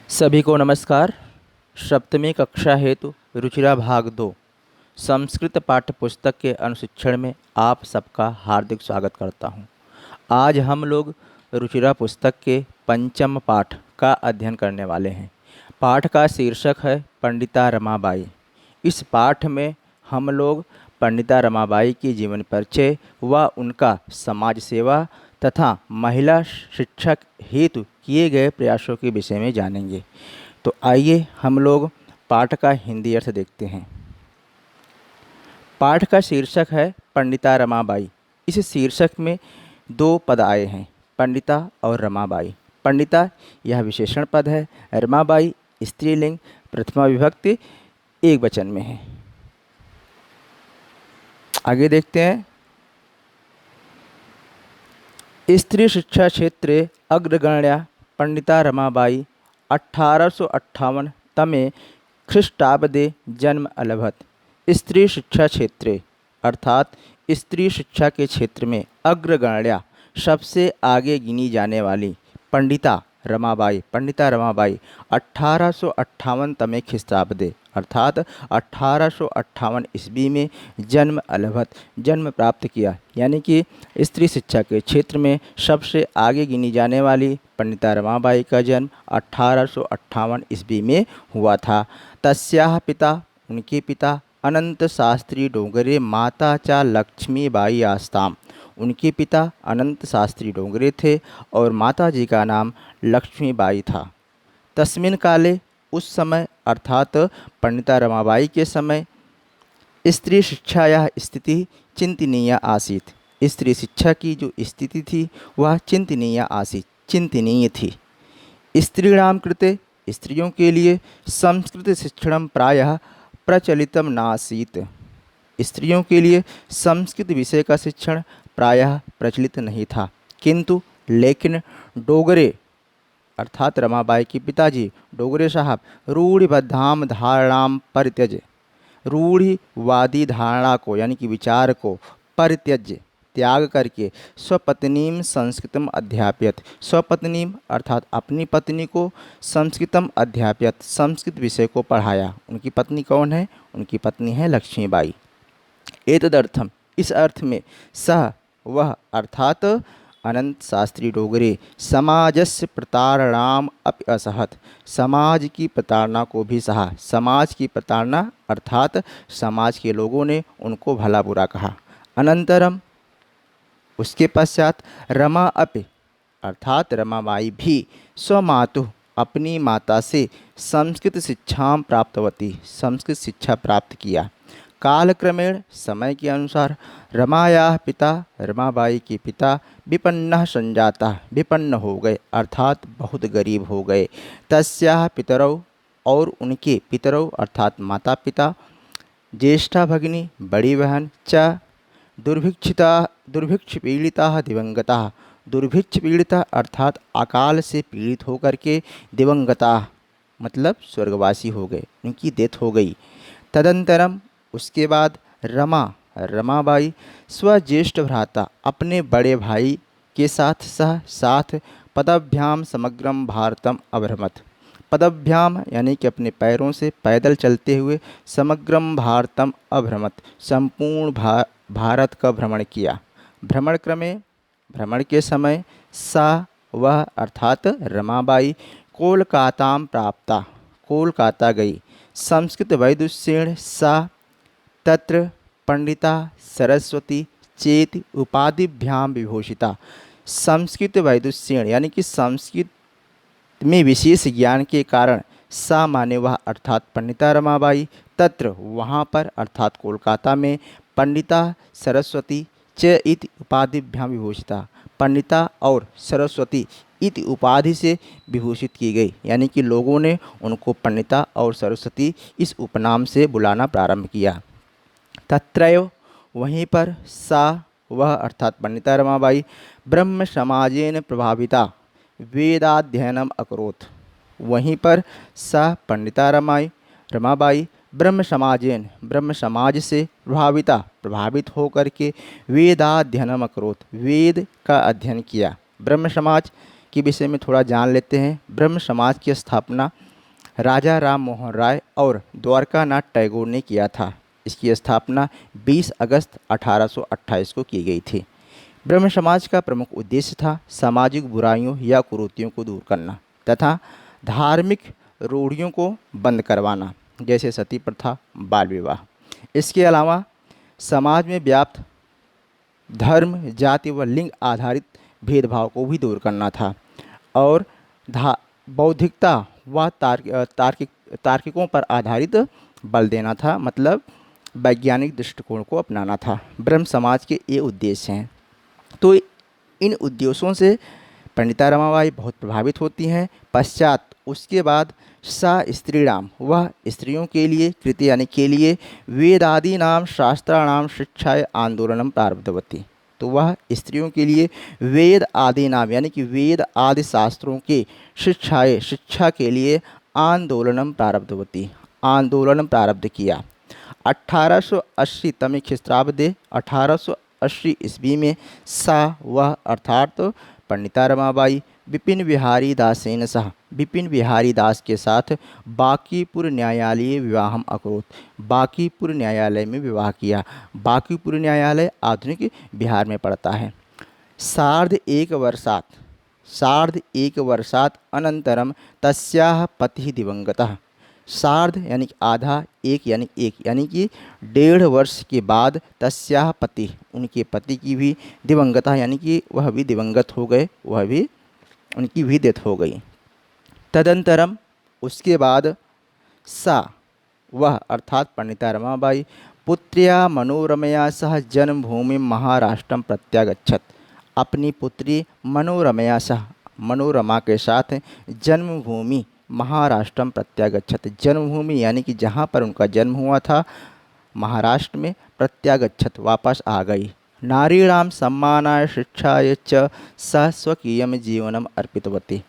सभी को नमस्कार। सप्तमी कक्षा हेतु रुचिरा भाग 2 संस्कृत पाठ्य पुस्तक के अनुशिक्षण में आप सबका हार्दिक स्वागत करता हूं। आज हम लोग रुचिरा पुस्तक के पंचम पाठ का अध्ययन करने वाले हैं। पाठ का शीर्षक है पंडिता रमाबाई। इस पाठ में हम लोग पंडिता रमाबाई की जीवन परिचय व उनका समाज सेवा तथा महिला शिक्षा हेतु किए गए प्रयासों के विषय में जानेंगे। तो आइए हम लोग पाठ का हिंदी अर्थ देखते हैं। पाठ का शीर्षक है पंडिता रमाबाई। इस शीर्षक में दो पद आए हैं, पंडिता और रमाबाई। पंडिता यह विशेषण पद है, रमाबाई स्त्रीलिंग प्रथमा विभक्ति एक वचन में है। आगे देखते हैं। स्त्री शिक्षा क्षेत्रे अग्रगण्या पंडिता रमाबाई 1858 तमे ख्रीष्टाब्दे जन्म अलभत। स्त्री शिक्षा क्षेत्रे अर्थात स्त्री शिक्षा के क्षेत्र में अग्रगण्या सबसे आगे गिनी जाने वाली पंडिता रमाबाई 1858 तमे ख्रीष्टाब्दे अर्थात 1858 ईस्वी में जन्म अलभत जन्म प्राप्त किया। यानी कि स्त्री शिक्षा के क्षेत्र में सबसे आगे गिनी जाने वाली पंडिता रमाबाई का जन्म 1858 ईस्वी में हुआ था। तस्याः पिता उनके पिता अनंत शास्त्री डोंगरे माता चा लक्ष्मीबाई आस्ताम। उनके पिता अनंत शास्त्री डोंगरे थे और माता जी का नाम लक्ष्मीबाई था। तस्मिन काले उस समय अर्थात पंडिता रमाबाई के समय स्त्री शिक्षायाः स्थिति चिंतनीय आसीत्। स्त्री शिक्षा की जो स्थिति थी वह चिंतनीय आसीत्, चिंतनीय थी। स्त्रीणां कृते स्त्रियों के लिए संस्कृत शिक्षणं प्रायः प्रचलितम नासीत्। स्त्रियों के लिए संस्कृत विषय का शिक्षण प्रायः प्रचलित नहीं था। किंतु लेकिन डोगरे अर्थात रमाबाई के पिताजी डोगरे साहब रूढ़िबद्धाम धारणाम परित्यज्य, रूढ़िवादी धारणा को यानी कि विचार को परित्यज्य त्याग करके स्वपत्नीम संस्कृतम अध्यापयत। स्वपत्नीम अर्थात अपनी पत्नी को संस्कृतम अध्यापयत संस्कृत विषय को पढ़ाया। उनकी पत्नी कौन है? उनकी पत्नी है लक्ष्मीबाई। एतदर्थम इस अर्थ में सह वह अर्थात अनंत शास्त्री डोगरे समाजस्य प्रताड़नाम अपि असहत, समाज की प्रताड़ना को भी सहा। समाज की प्रताड़ना अर्थात समाज के लोगों ने उनको भला बुरा कहा। अनंतरम उसके पश्चात रमा अपि अर्थात रमाबाई भी स्वमातु अपनी माता से संस्कृत शिक्षा प्राप्तवती, संस्कृत शिक्षा प्राप्त किया। कालक्रमेण समय के अनुसार रमायाः पिता रमाबाई के पिता विपन्नः संजाता, विपन्न हो गए अर्थात बहुत गरीब हो गए। तस्याः पितरौ और उनके पितरौ अर्थात माता पिता, ज्येष्ठा भगिनी बड़ी बहन च दुर्भिक्ष पीड़िता दिवंगता, दुर्भिक्ष पीड़िता अर्थात अकाल से पीड़ित होकर के दिवंगता मतलब स्वर्गवासी हो गए, उनकी डेथ हो गई। तदंतरम उसके बाद रमाबाई स्वज्येष्ठ भ्राता अपने बड़े भाई के साथ पदभ्याम समग्रम भारतम अभ्रमत। पदभ्याम यानी कि अपने पैरों से पैदल चलते हुए समग्रम भारतम अभ्रमत संपूर्ण भारत का भ्रमण किया। भ्रमण के समय सा वह अर्थात रमाबाई कोलकाताम प्राप्ता, कोलकाता गई। संस्कृत वैदुष्येण सा तत्र पंडिता सरस्वती चेति उपाधिभ्याम विभूषिता। संस्कृत वैदुष्येण यानी कि संस्कृत में विशेष ज्ञान के कारण सा माने वह अर्थात पंडिता रमाबाई तत्र वहाँ पर अर्थात कोलकाता में पंडिता सरस्वती च इति उपाधिभ्याम विभूषिता, पंडिता और सरस्वती इति उपाधि से विभूषित की गई। यानी कि लोगों ने उनको पंडिता और सरस्वती इस उपनाम से बुलाना प्रारंभ किया। तत्रैव वहीं पर सा वह अर्थात पंडिता रमाबाई ब्रह्म समाजेन प्रभाविता वेदाध्ययनम अकरोत्। वहीं पर सा पंडिता रमाबाई ब्रह्म समाज से प्रभावित होकर के वेदाध्ययनम अकरोत्, वेद का अध्ययन किया। ब्रह्म समाज के विषय में थोड़ा जान लेते हैं। ब्रह्म समाज की स्थापना राजा राम मोहन राय और द्वारकानाथ टैगोर ने किया था। इसकी स्थापना 20 अगस्त 1828 को की गई थी। ब्रह्म समाज का प्रमुख उद्देश्य था सामाजिक बुराइयों या कुरीतियों को दूर करना तथा धार्मिक रूढ़ियों को बंद करवाना, जैसे सती प्रथा, बाल विवाह। इसके अलावा समाज में व्याप्त धर्म, जाति व लिंग आधारित भेदभाव को भी दूर करना था और बौद्धिकता व तार्किकों पर आधारित बल देना था, मतलब वैज्ञानिक दृष्टिकोण को अपनाना था। ब्रह्म समाज के ये उद्देश्य हैं। तो इन उद्देश्यों से पंडिता रमाबाई बहुत प्रभावित होती हैं। पश्चात उसके बाद सा स्त्रीणाम, वह स्त्रियों के लिए कृत यानी के लिए वेदादि नाम शास्त्राणाम शिक्षाएं आंदोलनम प्रारब्धवती। तो वह स्त्रियों के लिए वेद आदि नाम यानी कि वेद आदि शास्त्रों के शिक्षा के लिए आंदोलनम प्रारब्धवती, आंदोलन प्रारब्ध किया। 1880 तमिल ख्रीष्टाब्दे 1880 ईस्वी में सा वह अर्थात पंडिता रमाबाई विपिन बिहारी दासेन सह, विपिन बिहारी दास के साथ बांकीपुर न्यायालय विवाहम अकरोत, बांकीपुर न्यायालय में विवाह किया। बांकीपुर न्यायालय आधुनिक बिहार में पड़ता है। सार्ध एक वर्षात् अनंतरम तस्याः पतिः दिवंगतः। सार्ध यानी कि आधा, एक यानी कि 1.5 वर्ष के बाद तस्याः पति, उनके पति की भी दिवंगता यानी कि वह भी दिवंगत हो गए, वह भी उनकी भी डेथ हो गई। तदंतरम उसके बाद सा वह अर्थात पंडिता रमाबाई पुत्र्या मनोरमया सह जन्मभूमि महाराष्ट्रम प्रत्यागच्छत। अपनी पुत्री मनोरमया सह, मनोरमा के साथ जन्मभूमि महाराष्ट्रम प्रत्यागच्छत, जन्मभूमि यानी कि जहाँ पर उनका जन्म हुआ था महाराष्ट्र में, प्रत्यागच्छत वापस आ गई। नारीणाम सम्मानाय शिक्षाय च स स्वकीयम जीवनम अर्पितवती।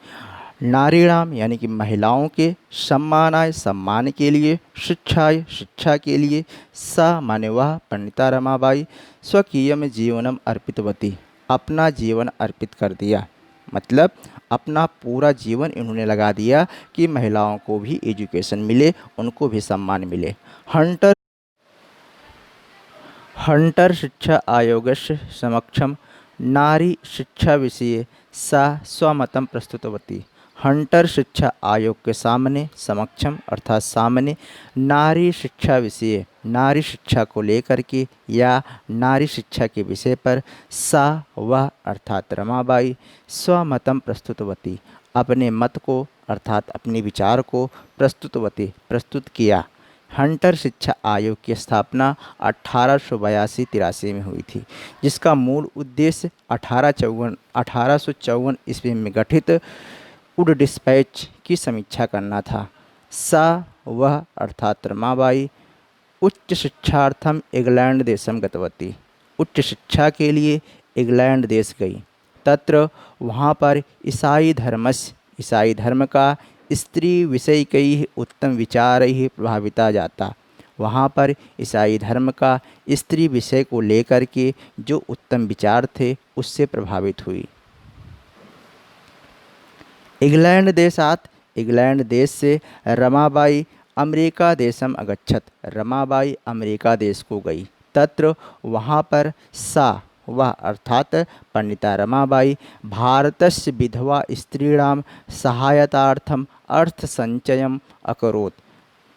नारीणाम यानी कि महिलाओं के सम्मानाय सम्मान के लिए, शिक्षाय शिक्षा के लिए, स माने वह पंडिता रमाबाई स्वकीयम जीवनम अर्पितवती, अपना जीवन अर्पित कर दिया, मतलब अपना पूरा जीवन इन्होंने लगा दिया कि महिलाओं को भी एजुकेशन मिले, उनको भी सम्मान मिले। हंटर शिक्षा आयोगस्य समक्षम नारी शिक्षा विषये सा स्वमतं प्रस्तुतवती। हंटर शिक्षा आयोग के सामने, समक्षम अर्थात सामने, नारी शिक्षा विषय, नारी शिक्षा को लेकर के या नारी शिक्षा के विषय पर सा वह अर्थात रमाबाई स्वमतं प्रस्तुतवती, अपने मत को अर्थात अपने विचार को प्रस्तुत किया। हंटर शिक्षा आयोग की स्थापना 1882-83 में हुई थी, जिसका मूल उद्देश्य 1854 ईस्वी में गठित वुड डिस्पैच की समीक्षा करना था। सा वह अर्थात रमाबाई उच्च शिक्षार्थम इंग्लैंड देशम गतवती, उच्च शिक्षा के लिए इंग्लैंड देश गई। तत्र वहाँ पर ईसाई धर्म का स्त्री विषयिकैः उत्तम विचारैः प्रभाविता जाता। वहाँ पर ईसाई धर्म का स्त्री विषय को लेकर के जो उत्तम विचार थे उससे प्रभावित हुई। इंग्लैंड देश से रमाबाई अमेरिका देशम अगच्छत, रमाबाई अमेरिका देश को गई। तत्र वहाँ पर सा वह अर्थात पंडिता रमाबाई भारतस्य विधवा स्त्रीणाम सहायतार्थम अर्थ संचयम अकरोत।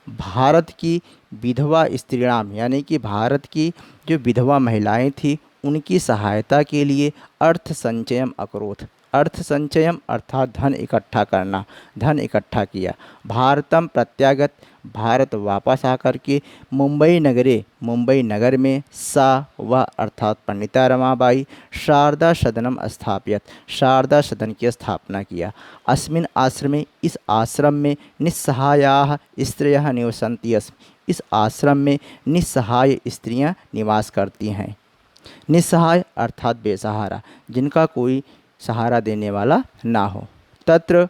भारत की विधवा स्त्रीणाम यानी कि भारत की जो विधवा महिलाएं थी उनकी सहायता के लिए अर्थ संचयम अकरोत, अर्थ संचयम अर्थात धन इकट्ठा करना, धन इकट्ठा किया। भारतम प्रत्यागत, भारत वापस आकर के मुंबई नगर में सा वह अर्थात पंडिता रमाबाई शारदा सदनम स्थापित, शारदा सदन की स्थापना किया। अस्मिन् आश्रमे, इस आश्रम में निस्सहायाः स्त्रियः निवसन्ति अस्मि, इस आश्रम में निस्सहाय स्त्रियां निवास करती हैं। निस्सहाय अर्थात बेसहारा, जिनका कोई सहारा देने वाला ना हो। तत्र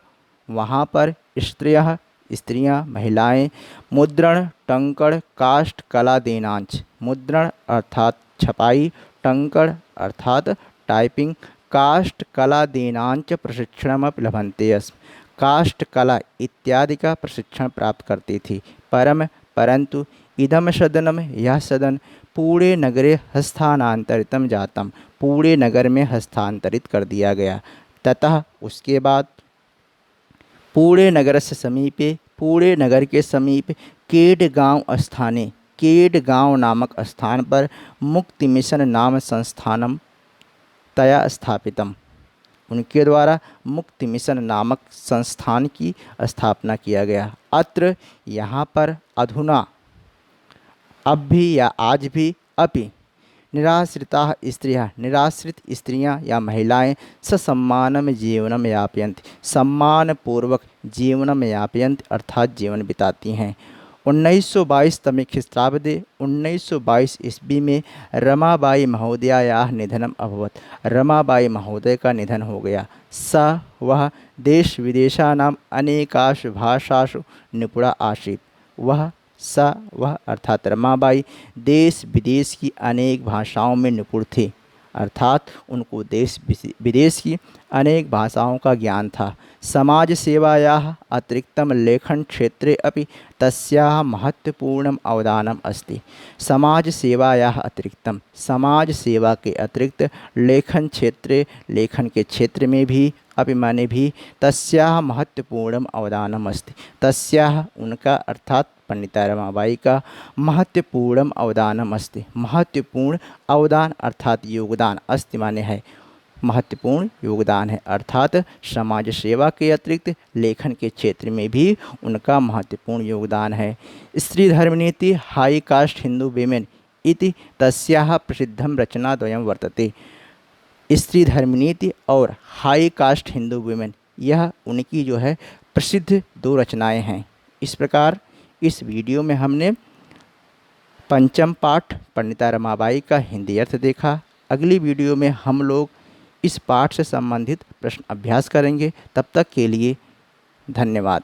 वहाँ पर स्त्रियां महिलाएं मुद्रण टंकड़ काष्ठ कला देनांच, मुद्रण अर्थात छपाई, टंकड़ अर्थात टाइपिंग, काष्ठकलादीनांच प्रशिक्षणमपि लभन्ते स्म। काष्ठकला इत्यादि का प्रशिक्षण प्राप्त करती थी। परंतु इदम सदनम, यह सदन पूरे नगरे हस्तांतरितम जातम, पूरे नगर में हस्तांतरित कर दिया गया। ततः उसके बाद पूरे नगर से समीपे, पूरे नगर के समीप केडगांव स्थाने, केडगांव नामक स्थान पर मुक्ति मिशन नाम संस्थानम तया स्थापितम, उनके द्वारा मुक्ति मिशन नामक संस्थान की स्थापना किया गया। अत्र यहाँ पर अधुना, अब भी या आज भी, अपि निराश्रिताः स्त्रियः, निराश्रित स्त्रियां या महिलाएं ससम्मानम जीवनम यापयन्ति, सम्मान पूर्वक जीवनम यापयन्ति अर्थात जीवन बिताती हैं। 1922 तमे ख्रीष्टाब्दे 1922 ईस्वी में रमाबाई महोदयायाः निधनम अभवत्, रमाबाई महोदय का निधन हो गया। स वह देश विदेशानाम अनेकासु भाषासु निपुणा आसीत्, वह अर्थात रमाबाई देश विदेश की अनेक भाषाओं में निपुण थे, अर्थात उनको देश विदेश की अनेक भाषाओं का ज्ञान था। समाज सेवायाः अतिरिक्तम लेखन क्षेत्रे अपि तस्याः महत्वपूर्णम अवदानम अस्ति। समाज सेवायाः अतिरिक्तम, समाज सेवा के अतिरिक्त लेखन क्षेत्रे, लेखन के क्षेत्र में भी, अपि माने भी, तस्याः महत्वपूर्णम अवदानम अस्ति, तस्याः उनका अर्थात पंडिता रमाबाई का महत्वपूर्णम अवदानम अस्ति, महत्वपूर्ण अवदान अर्थात योगदान, अस्ति माने है महत्वपूर्ण योगदान है, अर्थात समाज सेवा के अतिरिक्त लेखन के क्षेत्र में भी उनका महत्वपूर्ण योगदान है। स्त्री धर्मनीति हाई कास्ट हिंदू विमेन इति तस्याः प्रसिद्धम रचना द्वयं वर्तते। स्त्री धर्मनीति और हाई कास्ट हिंदू विमेन, यह उनकी जो है प्रसिद्ध दो रचनाएं हैं। इस प्रकार इस वीडियो में हमने पंचम पाठ पंडिता रमाबाई का हिंदी अर्थ देखा। अगली वीडियो में हम लोग इस पाठ से संबंधित प्रश्न अभ्यास करेंगे। तब तक के लिए धन्यवाद।